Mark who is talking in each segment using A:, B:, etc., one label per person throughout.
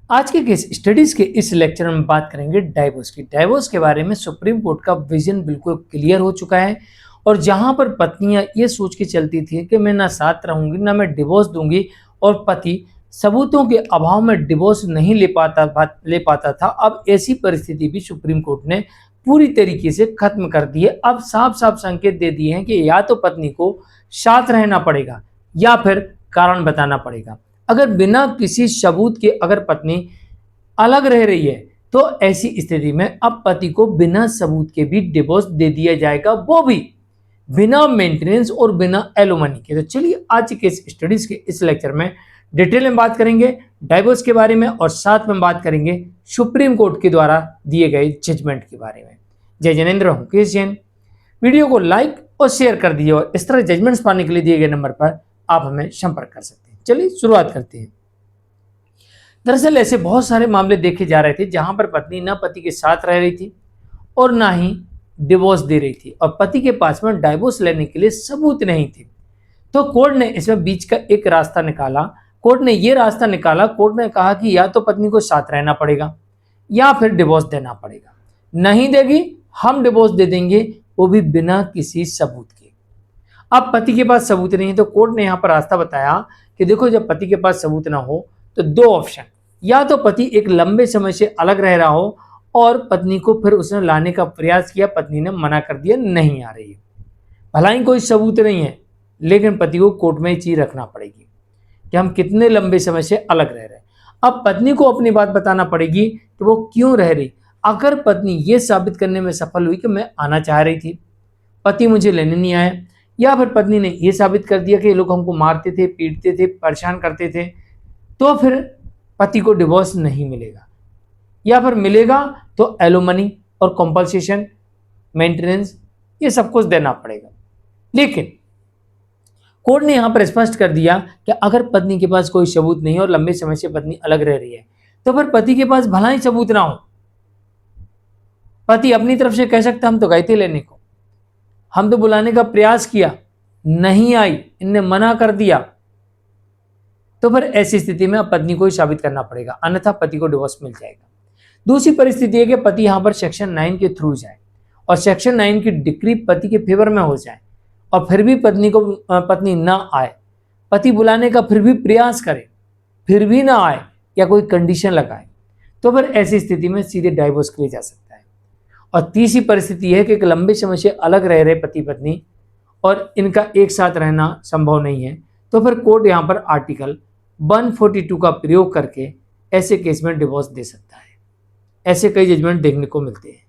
A: आज के case studies के इस लेक्चर में बात करेंगे डाइवोर्स की। डाइवोर्स के बारे में सुप्रीम कोर्ट का विजन बिल्कुल क्लियर हो चुका है और जहां पर पत्नियां ये सोच के चलती थी कि मैं ना साथ रहूंगी ना मैं डिवोर्स दूंगी और पति सबूतों के अभाव में डिवोर्स नहीं ले पाता था, अब ऐसी परिस्थिति भी सुप्रीम कोर्ट ने पूरी तरीके से खत्म कर दी है। अब साफ साफ संकेत दे दिए हैं कि या तो पत्नी को साथ रहना पड़ेगा या फिर कारण बताना पड़ेगा। अगर बिना किसी सबूत के अगर पत्नी अलग रह रही है तो ऐसी स्थिति में अब पति को बिना सबूत के भी डिवोर्स दे दिया जाएगा, वो भी बिना मेंटेनेंस और बिना एलोमनी के। तो चलिए आज के स्टडीज के इस लेक्चर में डिटेल में बात करेंगे डाइवोर्स के बारे में और साथ में बात करेंगे सुप्रीम कोर्ट के द्वारा दिए गए जजमेंट के बारे में। जय जनेन्द्र हूं केस जैन। वीडियो को लाइक और शेयर कर दीजिए और इस तरह जजमेंट्स पाने के लिए दिए गए नंबर पर आप हमें संपर्क कर सकते हैं। चलिए शुरुआत करते हैं। दरअसल ऐसे बहुत सारे मामले देखे जा रहे थे जहां पर पत्नी ना पति के साथ रह रही थी और ना ही डिवोर्स दे रही थी और पति के पास में डाइवोर्स लेने के लिए सबूत नहीं थे। तो कोर्ट ने इसमें बीच का एक रास्ता निकाला। कोर्ट ने कहा कि या तो पत्नी को साथ रहना पड़ेगा या फिर डिवोर्स देना पड़ेगा। नहीं देगी हम डिवोर्स दे देंगे, वो भी बिना किसी सबूत के। अब पति के पास सबूत नहीं है तो कोर्ट ने यहां पर रास्ता बताया कि देखो जब पति के पास सबूत ना हो तो दो ऑप्शन, या तो पति एक लंबे समय से अलग रह रहा हो और पत्नी को फिर उसने लाने का प्रयास किया, पत्नी ने मना कर दिया नहीं आ रही है, भला ही कोई सबूत नहीं है लेकिन पति को कोर्ट में ये चीज रखना पड़ेगी कि हम कितने लंबे समय से अलग रह रहे हैं। अब पत्नी को अपनी बात बताना पड़ेगी कि वो क्यों रह रही। अगर पत्नी ये साबित करने में सफल हुई कि मैं आना चाह रही थी, पति मुझे लेने नहीं आया, या फिर पत्नी ने यह साबित कर दिया कि ये लोग हमको मारते थे, पीटते थे, परेशान करते थे, तो फिर पति को डिवोर्स नहीं मिलेगा, या फिर मिलेगा तो एलोमनी और कॉम्पनसेशन, मेंटेनेंस, ये सब कुछ देना पड़ेगा। लेकिन कोर्ट ने यहां पर स्पष्ट कर दिया कि अगर पत्नी के पास कोई सबूत नहीं है और लंबे समय से पत्नी अलग रह रही है तो फिर पति के पास भला ही सबूत ना हो, पति अपनी तरफ से कह सकता हम तो गए थे लेने को, हम तो बुलाने का प्रयास किया, नहीं आई, इनने मना कर दिया, तो फिर ऐसी स्थिति में अब पत्नी को ही साबित करना पड़ेगा, अन्यथा पति को डिवोर्स मिल जाएगा। दूसरी परिस्थिति है कि पति यहां पर सेक्शन 9 के थ्रू जाए और सेक्शन 9 की डिक्री पति के फेवर में हो जाए और फिर भी पत्नी ना आए, पति बुलाने का फिर भी प्रयास करे, फिर भी ना आए या कोई कंडीशन लगाए, तो फिर ऐसी स्थिति में सीधे डाइवोर्स के लिए जा सकता है। और तीसरी परिस्थिति है कि एक लंबे समय से अलग रह रहे पति पत्नी और इनका एक साथ रहना संभव नहीं है, तो फिर कोर्ट यहां पर आर्टिकल 142 का प्रयोग करके ऐसे केस में डिवोर्स दे सकता है। ऐसे कई जजमेंट देखने को मिलते हैं।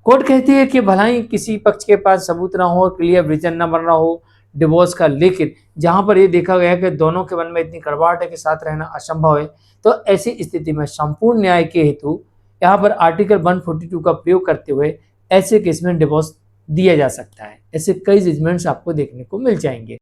A: कोर्ट कहती है कि भला ही किसी पक्ष के पास सबूत ना हो, क्लियर रीजन ना बन रहा हो डिवोर्स का, लेकिन जहां पर यह देखा गया कि दोनों के मन में इतनी कड़वाहट है कि साथ रहना असंभव है, तो ऐसी स्थिति में संपूर्ण न्याय के हेतु यहाँ पर आर्टिकल 142 का प्रयोग करते हुए ऐसे केस में डिवोर्स दिया जा सकता है। ऐसे कई जजमेंट्स आपको देखने को मिल जाएंगे।